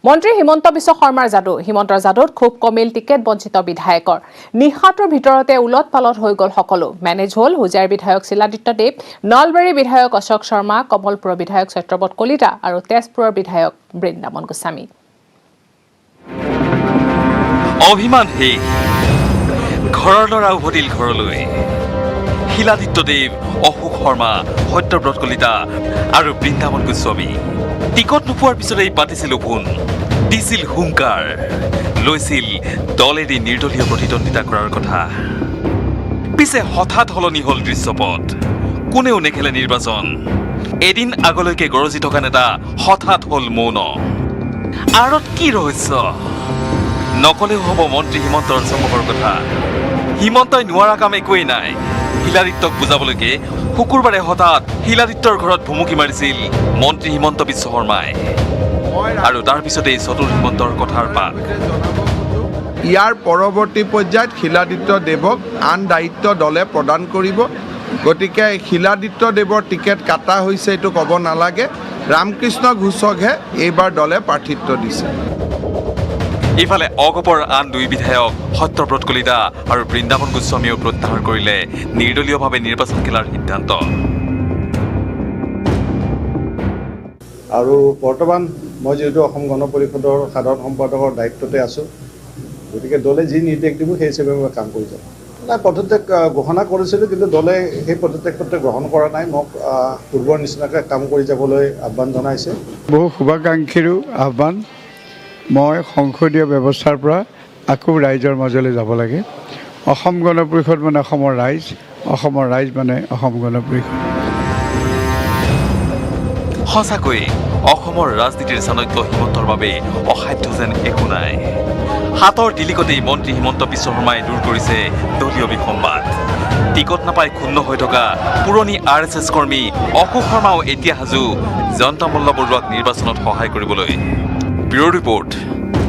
মন্ত্ৰী হিমন্ত বিশ্ব শৰ্মাৰ হিমন্তৰ যাদুত খুব কমিল টিকেট বঞ্চিত বিধায়কৰ নিশাটোৰ ভিতৰতে উলট পালট হৈ গ'ল সকলো মেনেজ হ'ল হুজাইৰ বিধায়ক শিলাদিত্য দেৱ নলবাৰী বিধায়ক অশোক শৰ্মা কমলপুৰৰ বিধায়ক সত্যব্ৰত কলিতা আৰু তেজপুৰৰ বিধায়ক বৃন্দাবন গোস্বামী অভিমান হে ঘৰৰ ল'ৰা উভতিল ঘৰলৈ শিলাদিত্য দেৱ অশোক শৰ্মা সত্যব্ৰত কলিতা আৰু বৃন্দাবন গোস্বামী টিকট নোপোৱাৰ পিছতেই পাতিছিল ফোন দিছিল হুংকাৰ লৈছিল দলেদি নিৰ্দলীয় প্ৰতিদ্বন্দ্বিতা কৰাৰ কথা পিছে হঠাৎ সলনি হ'ল দৃশ্যপট কোনেও নেখেলে নিৰ্বাচন এদিন আগলৈকে গৰজি থকা নেতা হঠাৎ হ'ল মৌন আৰত কি ৰহস্য নকলেও হ'ব মন্ত্ৰী হিমন্তৰ চমকৰ কথা হিমন্তই নোৱাৰা কাম একোৱেই নাই শিলাদিত্যক বুজাবলৈকে শুকুৰবাৰে হঠাৎ শিলাদিত্যৰ ঘৰত ভুমুকি মাৰিছিল মন্ত্ৰী হিমন্ত বিশ্ব শৰ্মাই আৰু তাৰ পিছতেই চতুৰ হিমন্তৰ কথাৰ পাক ইয়াৰ পৰৱৰ্তী পৰ্যায়ত শিলাদিত্য দেৱক আন দায়িত্ব দলে প্ৰদান কৰিব গতিকে শিলাদিত্য দেৱৰ টিকেট কাটা হৈছে এইটো ক'ব নালাগে ৰামকৃষ্ণ ঘোষকহে এইবাৰ দলে প্ৰাৰ্থিত্ব দিছে ইফালে অগপৰ আন দুই বিধায়ক সত্যব্ৰত কলিতা আৰু বৃন্দাবন গোস্বামীয়েও প্ৰত্যাহাৰ কৰিলে নিৰ্দলীয়ভাৱে নিৰ্বাচন খেলাৰ সিদ্ধান্ত আৰু বৰ্তমান মই যিহেতু অসম গণ পৰিষদৰ সাধাৰণ সম্পাদকৰ দায়িত্বতে আছোঁ গতিকে দলে যি নিৰ্দেশ দিব সেই হিচাপে মই কাম কৰি যাম নাই পদত্যাগ ঘোষণা কৰিছিলোঁ কিন্তু দলে সেই পদত্যাগ পত্ৰ গ্ৰহণ কৰা নাই মোক পূৰ্বৰ নিচিনাকৈ কাম কৰি যাবলৈ আহ্বান জনাইছে বহু শুভাকাংক্ষীৰো আহ্বান মই সংসদীয় ব্যৱস্থাৰ পৰা আকৌ ৰাইজৰ মাজলৈ যাব লাগে অসম গণ পৰিষদ মানে অসমৰ ৰাইজ মানে অসম গণ পৰিষদ সঁচাকৈ অসমৰ ৰাজনীতিৰ চাণক্য হিমন্তৰ বাবে অসাধ্য যেন একো নাই হাতৰ টিলিকতেই মন্ত্ৰী হিমন্ত বিশ্ব শৰ্মাই দূৰ কৰিছে দলীয় বিসম্বাদ টিকট নাপাই ক্ষুণ্ণ হৈ থকা পুৰণি RSS কৰ্মী অশোক শৰ্মাও এতিয়া সাজু জয়ন্ত মল্ল বৰুৱাক নিৰ্বাচনত সহায় কৰিবলৈ bureau report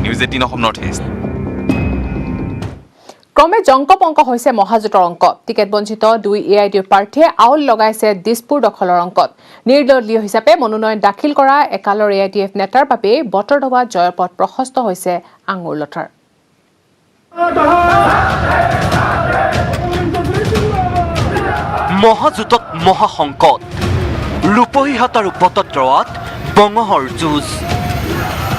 news 18 Assam north east ক্ৰমে জংকপংক হৈছে মহাজোঁটৰ অংক টিকেট বঞ্চিত দুই AIDU প্ৰাৰ্থীয়ে আউল লগাইছে দিছপুৰ দখলৰ অংকত নিৰ্দলীয় হিচাপে মনোনয়ন দাখিল কৰা একালৰ AIDF নেতাৰ বাবে বতৰ দবাত জয়ৰ পথ প্ৰশস্ত হৈছে আঙুৰ লঠাৰ মহাজোঁটত মহাসংকট ৰূপহীহাট আৰু বটদ্ৰৱাত বঙহৰ যুঁজ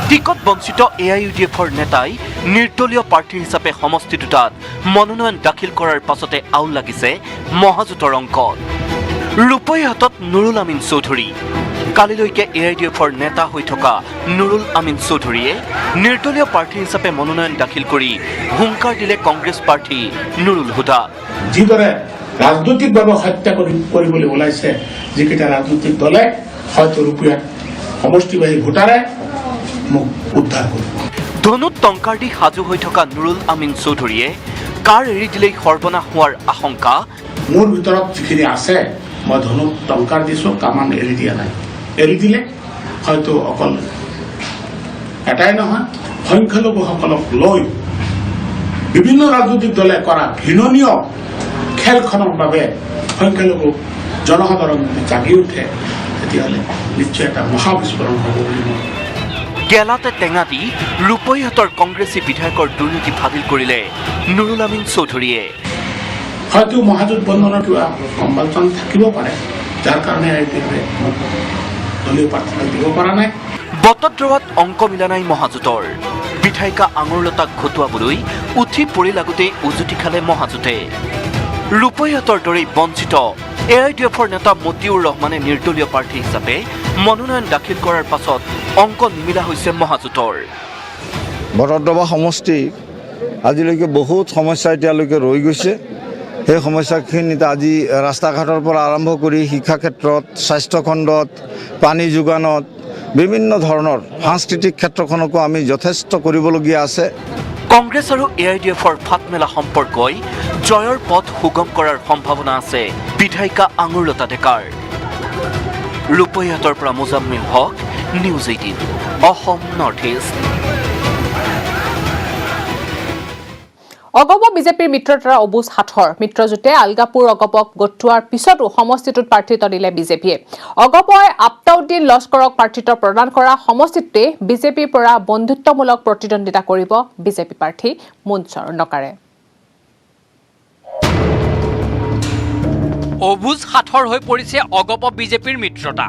টিকট বঞ্চিত AIUDFৰ নেতাই নিৰ্দলীয় প্ৰাৰ্থী হিচাপে সমষ্টি দুটাত মনোনয়ন দাখিল কৰাৰ পাছতে আউল লাগিছে মহাজোঁটৰ অংকত ৰূপহীহাটত নুৰুল আমিন চৌধুৰী কালিলৈকে AIUDFৰ নেতা হৈ থকা নুৰুল আমিন চৌধুৰীয়ে নিৰ্দলীয় প্ৰাৰ্থী হিচাপে মনোনয়ন দাখিল কৰি হুংকাৰ দিলে কংগ্ৰেছ প্ৰাৰ্থী নুৰুল হুদা যিদৰে ৰাজনৈতিকভাৱে হত্যা কৰিবলৈ ওলাইছে যিকেইটা ৰাজনৈতিক দলে হয়তো ৰূপহীহাট সমষ্টিবাহী ভোটাৰে মোক উদ্ধাৰ কৰিব ধনুত টংকাৰ দি সাজু হৈ থকা নুৰুল আমিন চৌধুৰীয়ে কাৰ এৰি দিলেই সৰ্বনাশ হোৱাৰ আশংকা মোৰ ভিতৰত যিখিনি আছে মই ধনুত টংকাৰ দিছোঁ কামান এৰি দিয়া নাই এৰি দিলে হয়তো অকল এটাই নহয় সংখ্যালঘুসকলক লৈ বিভিন্ন ৰাজনৈতিক দলে কৰা ঘৃণনীয় খেলখনৰ বাবে সংখ্যালঘু জনসাধাৰণ যদি জাগি উঠে তেতিয়াহ'লে নিশ্চয় এটা মহাবিস্ফোৰণ হ'ব বুলি মই গেলাতে টেঙা দি ৰূপহীহাটৰ কংগ্ৰেছী বিধায়কৰ দুৰ্নীতি ফাদিল কৰিলে নুৰুল আমিন চৌধুৰীয়ে হয়তো মহাজোঁট বন্ধনৰ কিবা কম্পালচন থাকিব পাৰে যাৰ কাৰণে দলীয় প্ৰাৰ্থী দিব পৰা নাই বটদ্ৰৱাত অংক মিলা নাই মহাজোঁটৰ বিধায়িকা আঙুৰলতাক ঘটোৱাবলৈ উঠি পৰি লাগোতেই উজুতি খালে মহাজোঁটে ৰূপহীহাটৰ দৰেই বঞ্চিত AIUDFৰ নেতা মতিউৰ ৰহমানে নিৰ্দলীয় প্ৰাৰ্থী হিচাপে মনোনয়ন দাখিল কৰাৰ পাছত অংক নিমিলা হৈছে মহাজোঁটৰ বটদ্ৰৱা সমষ্টি আজিলৈকে বহুত সমস্যা এতিয়ালৈকে ৰৈ গৈছে সেই সমস্যাখিনিত আজি ৰাস্তা ঘাটৰ পৰা আৰম্ভ কৰি শিক্ষা ক্ষেত্ৰত স্বাস্থ্য খণ্ডত পানী যোগানত বিভিন্ন ধৰণৰ সাংস্কৃতিক ক্ষেত্ৰখনকো আমি যথেষ্ট কৰিবলগীয়া আছে কংগ্ৰেছ আৰু AIUDFৰ ফাটমেলা সম্পৰ্কই জয়ৰ পথ সুগম কৰাৰ সম্ভাৱনা আছে বিধায়িকা আঙুৰলতা ডেকাৰ ৰূপহীহাটৰ পৰা মুজাম্মিল হক নিউজ 18 অসম নৰ্থ ইষ্ট অগপ বিজেপিৰ মিত্ৰতাৰ অবুজ হাথৰ মিত্ৰজোঁটে আলগাপুৰ অগপক গঠোৱাৰ পিছতো সমষ্টিটোত প্ৰাৰ্থিত্ব দিলে বিজেপিয়ে অগপই আফতাউদ্দিন লস্কৰক প্ৰাৰ্থিত্ব প্ৰদান কৰা সমষ্টিটোতে বিজেপিৰ পৰা বন্ধুত্বমূলক প্ৰতিদ্বন্দ্বিতা কৰিব বিজেপি প্ৰাৰ্থী মুন স্বৰ্ণকাৰে অবুজ হাথৰ হৈ পৰিছে অগপ বিজেপিৰ মিত্ৰতা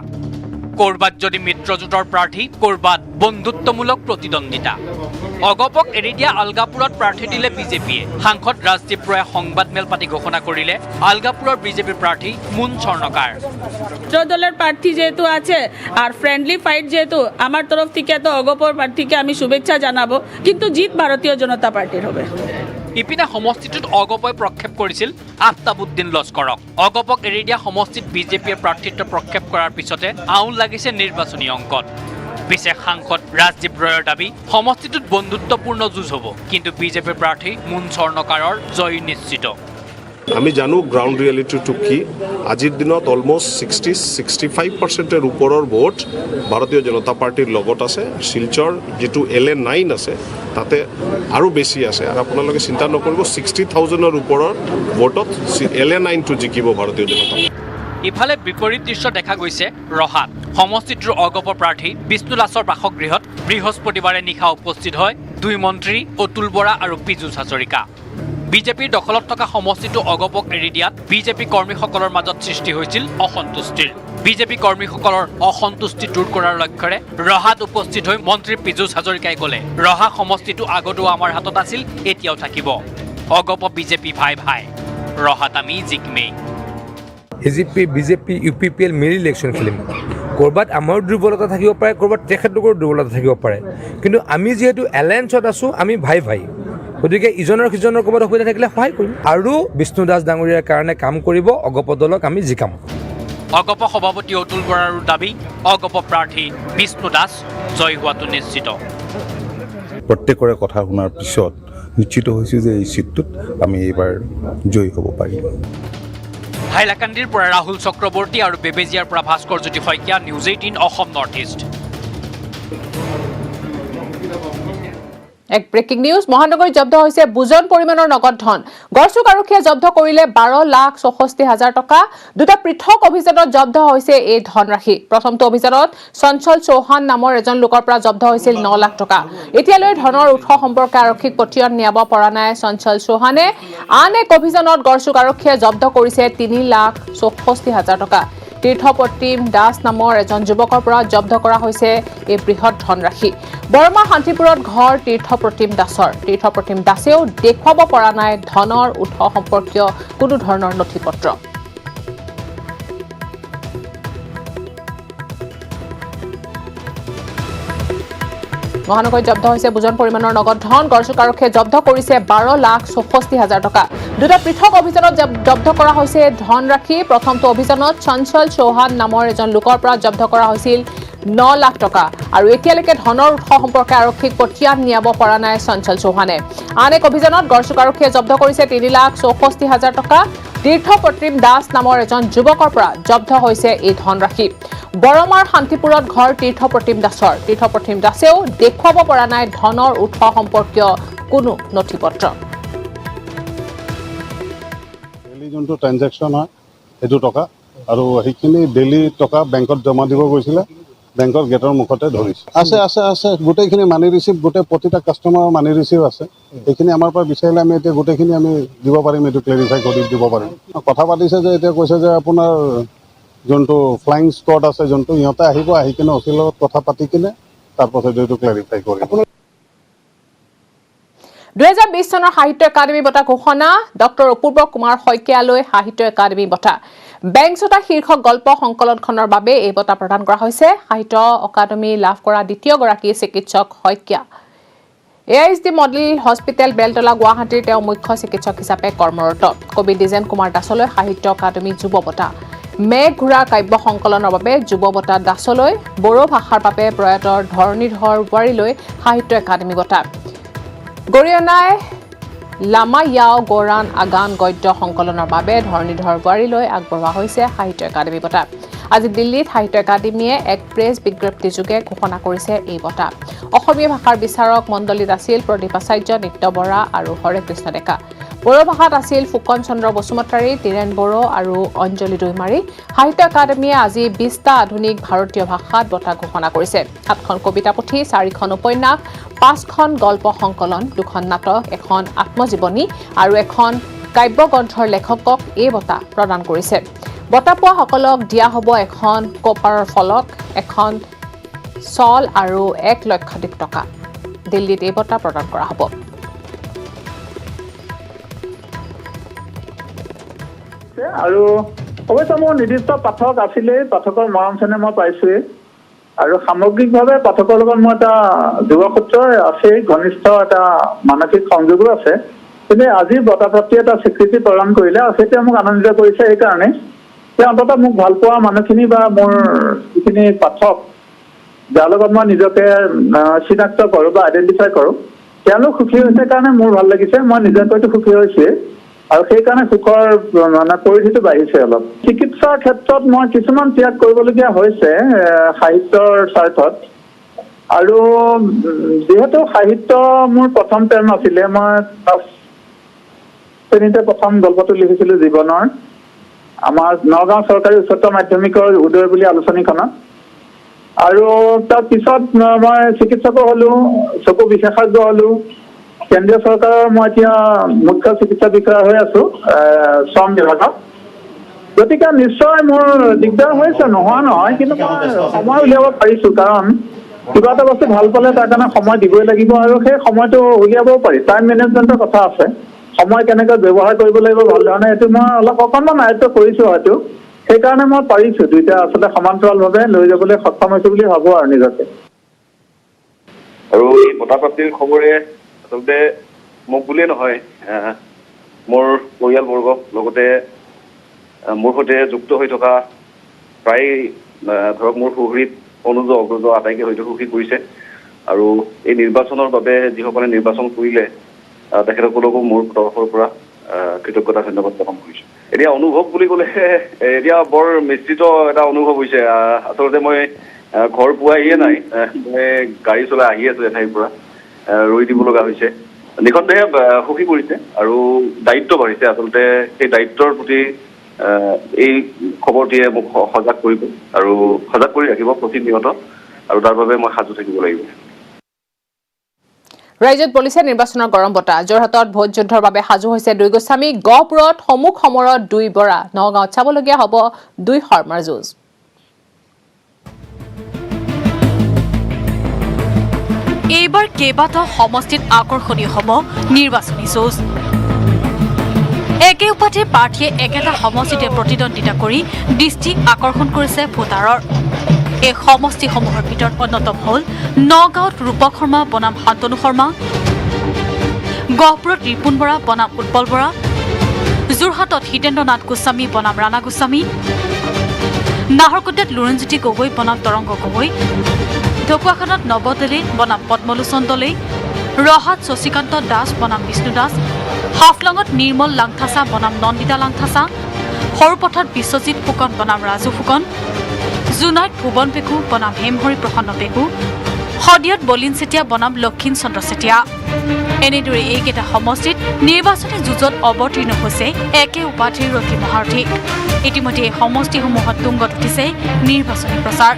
কৰবাত যদি মিত্ৰজোঁটৰ প্ৰাৰ্থী কৰবাত বন্ধুত্বমূলক প্ৰতিদ্বন্দ্বিতা অগপক এৰি দিয়া আলগাপুৰত প্ৰাৰ্থী দিলে বিজেপিয়ে সাংসদ ৰাজদীপ ৰয়ে সংবাদমেল পাতি ঘোষণা কৰিলে আলগাপুৰৰ বিজেপিৰ প্ৰাৰ্থী মুন স্বৰ্ণকাৰ দলের প্রার্থী যেহেতু আছে আর ফ্রেন্ডলি ফাইট যেহেতু আমার তরফ থেকে তো অগপর প্রার্থীকে আমি শুভেচ্ছা জানাবো কিন্তু জিত ভারতীয় জনতা পার্টির হবে ইপিনে সমষ্টিটোত অগপই প্ৰক্ষেপ কৰিছিল আফতাবুদ্দিন লস্কৰক অগপক এৰি দিয়া সমষ্টিত বিজেপিয়ে প্ৰাৰ্থিত্ব প্ৰক্ষেপ কৰাৰ পিছতে আউল লাগিছে নিৰ্বাচনী অংকত পিছে সাংসদ ৰাজদীপ ৰয়ৰ দাবী সমষ্টিটোত বন্ধুত্বপূৰ্ণ যুঁজ হ'ব কিন্তু বিজেপিৰ প্ৰাৰ্থী মুন স্বৰ্ণকাৰৰ জয় নিশ্চিত আমি জানো গ্ৰাউণ্ড ৰিয়েলিটিটো কি আজিৰ দিনত অলমষ্ট 60-65%ৰ ওপৰৰ ভোট ভাৰতীয় জনতা পাৰ্টিৰ লগত আছে শিলচৰ যিটো LA9 আছে তাতে আৰু বেছি আছে আৰু আপোনালোকে চিন্তা নকৰিব 60,000ৰ ওপৰৰ ভোটত LA9টো জিকিব ভাৰতীয় জনতা পাৰ্টি ইফালে বিপৰীত দৃশ্য দেখা গৈছে ৰহাত সমষ্টিটোৰ অগপ প্ৰাৰ্থী বিষ্ণু দাসৰ বাসগৃহত বৃহস্পতিবাৰে নিশা উপস্থিত হয় দুই মন্ত্ৰী অতুল বৰা আৰু পীযুষ হাজৰিকা বিজেপিৰ দখলত থকা সমষ্টিটো অগপক এৰি দিয়াত বিজেপি কৰ্মীসকলৰ মাজত সৃষ্টি হৈছিল অসন্তুষ্টিৰ বিজেপি কৰ্মীসকলৰ অসন্তুষ্টি দূৰ কৰাৰ লক্ষ্যৰে ৰহাত উপস্থিত হৈ মন্ত্ৰী পীযুষ হাজৰিকাই ক'লে ৰহা সমষ্টিটো আগতো আমাৰ হাতত আছিল এতিয়াও থাকিব অগপ বিজেপি ভাই ভাই ৰহাত আমি জিকিমেই বিজেপি UPPL মিলি ইলেকশ্যন খেলিম ক'ৰবাত আমাৰ দুৰ্বলতা থাকিব পাৰে ক'ৰবাত তেখেতলোকৰ দুৰ্বলতা থাকিব পাৰে কিন্তু আমি যিহেতু এলায়েন্সত আছোঁ আমি ভাই ভাই গতিকে ইজনৰ সিজনৰ ক'ৰবাত অসুবিধা থাকিলে সহায় কৰিম আৰু বিষ্ণু দাস ডাঙৰীয়াৰ কাৰণে কাম কৰিব অগপ দলক আমি জিকাম অগপ সভাপতি অতুল বৰাৰো দাবী অগপ প্ৰাৰ্থী বিষ্ণু দাস জয় হোৱাটো নিশ্চিত প্ৰত্যেকৰে কথা শুনাৰ পিছত নিশ্চিত হৈছোঁ যে এই চিটটোত আমি এইবাৰ জয়ী হ'ব পাৰিম হাইলাকান্দিৰ পৰা ৰাহুল চক্ৰৱৰ্তী আৰু বেবেজিয়াৰ পৰা Bhaskar Jyoti Saikia news 18 Assam north east এক ব্ৰেকিং নিউজ মহানগৰীত জব্দ হৈছে বুজন পৰিমাণৰ নগদ ধন গড়চুক আৰক্ষীয়ে জব্দ কৰিলে 12,64,000 টকা দুটা পৃথক অভিযানত জব্দ হৈছে এই ধনৰাশি প্ৰথমটো অভিযানত চঞ্চল চৌহান নামৰ এজন লোকৰ পৰা জব্দ হৈছিল 9 লাখ টকা এতিয়ালৈ ধনৰ উৎস সম্পৰ্কে আৰক্ষীক পতিয়ন নিয়াব পৰা নাই চঞ্চল চৌহানে আন এক অভিযানত গড়চুক আৰক্ষীয়ে জব্দ কৰিছে 3,64,000 টকা তীৰ্থপ্ৰতিম দাস নামৰ এজন যুৱকৰ পৰা জব্দ কৰা হৈছে এই বৃহৎ ধনৰাশি বৰমা শান্তিপুৰত ঘৰ তীৰ্থপ্ৰতিম দাসেও দেখুৱাব পৰা নাই ধনৰ উৎস সম্পৰ্কীয় কোনো ধৰণৰ নথিপত্ৰ মহানগৰীত জব্দ হৈছে বুজন পৰিমাণৰ নগদ ধন গড়চুক আৰক্ষীয়ে জব্দ কৰিছে 12,64,000 টকা দুটা পৃথক অভিযানত জব্দ কৰা হৈছে ধনৰাশি প্ৰথমটো অভিযানত চঞ্চল চৌহান নামৰ এজন লোকৰ পৰা জব্দ কৰা হৈছিল 9 লাখ টকা আৰু এতিয়ালৈকে ধনৰ উৎস সম্পৰ্কে আৰক্ষীক পতিয়ন নিয়াব পৰা নাই চঞ্চল চৌহানে আন এক অভিযানত গড়চুক আৰক্ষীয়ে জব্দ কৰিছে 3,64,000 টকা তীৰ্থপ্ৰতিম দাস নামৰ এজন যুৱকৰ পৰা জব্দ হৈছে এই ধনৰাশি বৰমাৰ শান্তিপুৰত ঘৰ তীৰ্থপ্ৰতিম দাসেও দেখুৱাব পৰা নাই ধনৰ উৎস সম্পৰ্কীয় কোনো নথিপত্ৰ ডেইলি যোনটো ট্ৰানজেকশ্যন হয় সেইটো টকা আৰু সেইখিনি ডেইলি টকা বেংকত জমা দিব গৈছিলে বেংকৰ গেটৰ মুখতে ধৰিছে আছে গোটেইখিনি মানি ৰিচিভ গোটেই প্ৰতিটা কাষ্টমাৰৰ মানি ৰিচিভ আছে এইখিনি আমাৰ পৰা বিচাৰিলে আমি এতিয়া গোটেইখিনি আমি দিব পাৰিম এইটো ক্লেৰিফাই কৰি দিব পাৰিম কথা পাতিছে যে এতিয়া কৈছে যে আপোনাৰ যোনটো ফ্লাইং স্কোৱাড আছে যোনটো ইহঁতে আহিব আহি কিনে অচিলৰ লগত কথা পাতি কিনে তাৰপাছত এইটো ক্লেৰিফাই কৰিব 2020 চনৰ সাহিত্য একাডেমী বঁটা ঘোষণা ডক্টৰ অপূৰ্ব কুমাৰ শইকীয়ালৈ সাহিত্য একাডেমী বঁটা বেংচতা শীৰ্ষক গল্প সংকলনখনৰ বাবে এই বঁটা প্ৰদান কৰা হৈছে সাহিত্য অকাডেমী লাভ কৰা দ্বিতীয়গৰাকী চিকিৎসক Saikia AISD model hospital Beltola গুৱাহাটীৰ তেওঁ মুখ্য চিকিৎসক হিচাপে কৰ্মৰত কবি দ্বিজেন কুমাৰ দাসলৈ সাহিত্য অকাডেমী যুৱ বঁটা মেঘ ঘোঁৰা কাব্য সংকলনৰ বাবে যুৱ বঁটা দাসলৈ বড়ো ভাষাৰ বাবে প্ৰয়াত ধৰণীধৰ ৱাৰীলৈ সাহিত্য একাডেমী বঁটা গৰিয়নাই লামা ইয়াও গৌৰাণ আগান গদ্য সংকলনৰ বাবে ধৰণীধৰ ৱাৰীলৈ আগবঢ়োৱা হৈছে সাহিত্য একাডেমী বঁটা আজি দিল্লীত সাহিত্য একাডেমীয়ে এক প্ৰেছ বিজ্ঞপ্তিযোগে ঘোষণা কৰিছে এই বঁটা অসমীয়া ভাষাৰ বিচাৰক মণ্ডলীত আছিল প্ৰদীপ আচাৰ্য নিত্য বৰা আৰু হৰে কৃষ্ণ ডেকা বড়ো ভাষাত আছিল ফুকন চন্দ্ৰ বসুমতাৰী তিৰেণ বড়ো আৰু অঞ্জলি দৈমাৰী সাহিত্য একাডেমীয়ে আজি 20টা আধুনিক ভাৰতীয় ভাষাত বঁটা ঘোষণা কৰিছে 7খন কবিতা পুথি 4খন উপন্যাস 5খন গল্প সংকলন 2খন নাটক এখন আত্মজীৱনী আৰু এখন কাব্য গ্ৰন্থৰ লেখকক এই বঁটা প্ৰদান কৰিছে বঁটা পোৱাসকলক দিয়া হ'ব এখন কপাৰৰ ফলক এখন চল আৰু 1 লক্ষাধিক টকা দিল্লীত এই বঁটা প্ৰদান কৰা হ'ব আৰু অৱশ্যে মোৰ নিৰ্দিষ্ট পাঠক আছিলেই পাঠকৰ মৰম চেনেহ মই পাইছোৱেই আৰু সামগ্ৰিকভাৱে পাঠকৰ লগত মোৰ এটা যোগসূত্ৰ আছে ঘনিষ্ঠ এটা মানসিক সংযোগো আছে কিন্তু আজি বঁটাপ্ৰাপ্তি এটা স্বীকৃতি প্ৰদান কৰিলে আৰু সেইটোৱে মোক আনন্দিত কৰিছে এইকাৰণে যে অন্ততঃ মোক ভাল পোৱা মানুহখিনি বা মোৰ যিখিনি পাঠক যাৰ লগত মই নিজকে চিনাক্ত কৰোঁ বা আইডেণ্টিফাই কৰোঁ তেওঁলোক সুখী হৈছে কাৰণে মোৰ ভাল লাগিছে মই নিজেকৈতো সুখী হৈছোৱেই আৰু সেইকাৰণে সুখৰ মানে পৰিধিটো বাঢ়িছে অলপ চিকিৎসাৰ ক্ষেত্ৰত মই কিছুমান ত্যাগ কৰিবলগীয়া হৈছে সাহিত্যৰ স্বাৰ্থত আৰু যিহেতু সাহিত্য মোৰ প্ৰথম প্ৰেম আছিলে মই শ্ৰেণীতে প্ৰথম গল্পটো লিখিছিলোঁ জীৱনৰ আমাৰ নগাঁও চৰকাৰী উচ্চতৰ মাধ্যমিকৰ উদয় বুলি আলোচনীখনত আৰু তাৰ পিছত মই চিকিৎসকো হ'লোঁ চকু বিশেষজ্ঞ হ'লোঁ কেন্দ্ৰীয় চৰকাৰৰ মই এতিয়া মুখ্য চিকিৎসা বিষয়া হৈ আছো শ্ৰম বিভাগত গতিকে নিশ্চয় মোৰ দিগদাৰ হৈছে নোহোৱা নহয় কিন্তু মই সময় উলিয়াব পাৰিছোঁ কাৰণ কিবা এটা বস্তু ভাল পালে তাৰ কাৰণে সময় দিবই লাগিব আৰু সেই সময়টো উলিয়াবও পাৰি টাইম মেনেজমেণ্টৰ কথা আছে সময় কেনেকৈ ব্যৱহাৰ কৰিব লাগিব ভাল ধৰণে এইটো মই অলপ অকণমান আয়ত্ব কৰিছোঁ হয়তো সেইকাৰণে মই পাৰিছোঁ দুইটা আচলতে সমান্তৰালভাৱে লৈ যাবলৈ সক্ষম হৈছোঁ বুলি ভাবোঁ আৰু নিজকে আৰু এই বঁটাপ্ৰাপ্তিৰ খবৰে আচলতে মোক বুলিয়ে নহয় মোৰ পৰিয়ালবৰ্গ লগতে মোৰ সৈতে যুক্ত হৈ থকা প্ৰায় ধৰক মোৰ সুহৃদ অনুজ অগ্ৰজ আটাইকে হয়তো সুখী কৰিছে আৰু এই নিৰ্বাচনৰ বাবে যিসকলে নিৰ্বাচন কৰিলে তেখেতসকলকো মোৰ তৰফৰ পৰা কৃতজ্ঞতা ধন্যবাদ জ্ঞাপন কৰিছোঁ এতিয়া অনুভৱ বুলি ক'লে এতিয়া বৰ মিশ্ৰিত এটা অনুভৱ হৈছে আচলতে মই ঘৰ পোৱাহিয়ে নাই মই গাড়ী চলাই আহি আছোঁ এঠাইৰ পৰা ৰৈ দিব লগা হৈছে নিঃসন্দেহে সুখী কৰিছে আৰু দায়িত্ব বাঢ়িছে আচলতে সেই দায়িত্বৰ প্ৰতি এই খবৰটিয়ে মোক সজাগ কৰিব আৰু সজাগ কৰি ৰাখিব প্ৰতিনিয়ত আৰু তাৰ বাবে মই সাজু থাকিব লাগিব ৰাজ্যত পুলিচে নিৰ্বাচনৰ গৰম বতাহ যোৰহাটত ভোট যুদ্ধৰ বাবে সাজু হৈছে 2 গোস্বামী গহপুৰত সমুখ সমৰত 2 বৰা নগাঁৱত চাবলগীয়া হ'ব 2 শৰ্মাৰ যুঁজ এইবাৰ কেইবাটাও সমষ্টিত আকৰ্ষণীয় হ'ব নিৰ্বাচনী যুঁজ একে উপাতে প্ৰাৰ্থীয়ে একেটা সমষ্টিতে প্ৰতিদ্বন্দ্বিতা কৰি দৃষ্টি আকৰ্ষণ কৰিছে ভোটাৰৰ এই সমষ্টিসমূহৰ ভিতৰত অন্যতম হ'ল নগাঁৱত ৰূপক শৰ্মা বনাম শান্তনু শৰ্মা গহপুৰত ৰিপুণ বৰা বনাম উৎপল বৰা যোৰহাটত হিতেন্দ্ৰ নাথ গোস্বামী বনাম ৰাণা গোস্বামী নাহৰকটীয়াত লুৰণজ্যোতি গগৈ বনাম তৰংগ গগৈ ঢকুৱাখানাত নৱদলে বনাম পদ্মলোচন দলে ৰহাত শশীকান্ত দাস বনাম বিষ্ণু দাস হাফলঙত নিৰ্মল লাংথাচা বনাম নন্দিতা লাংথাচা সৰুপথাৰত বিশ্বজিৎ ফুকন বনাম ৰাজু ফুকন জোনাইত ভুৱন পেকু বনাম হেমহৰি প্ৰসন্ন পেকু শদিয়াত বলিন চেতিয়া বনাম লক্ষীণ চন্দ্ৰ চেতিয়া এনেদৰে এইকেইটা সমষ্টিত নিৰ্বাচনী যুঁজত অৱতীৰ্ণ হৈছে একে উপাধিৰ ৰথী মহাৰথী ইতিমধ্যে এই সমষ্টিসমূহত তুংগত উঠিছে নিৰ্বাচনী প্ৰচাৰ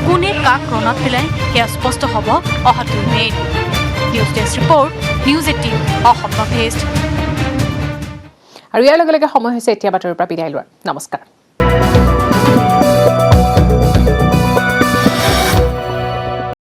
কোনে কাক ৰণত পেলাই সেয়া স্পষ্ট হ'ব অহা 2 মে'ত news desk report news 18 Assam north east আৰু ইয়াৰ লগে লগে সময় হৈছে এতিয়া বাতৰিৰ পৰা বিদায় লোৱাৰ নমস্কাৰ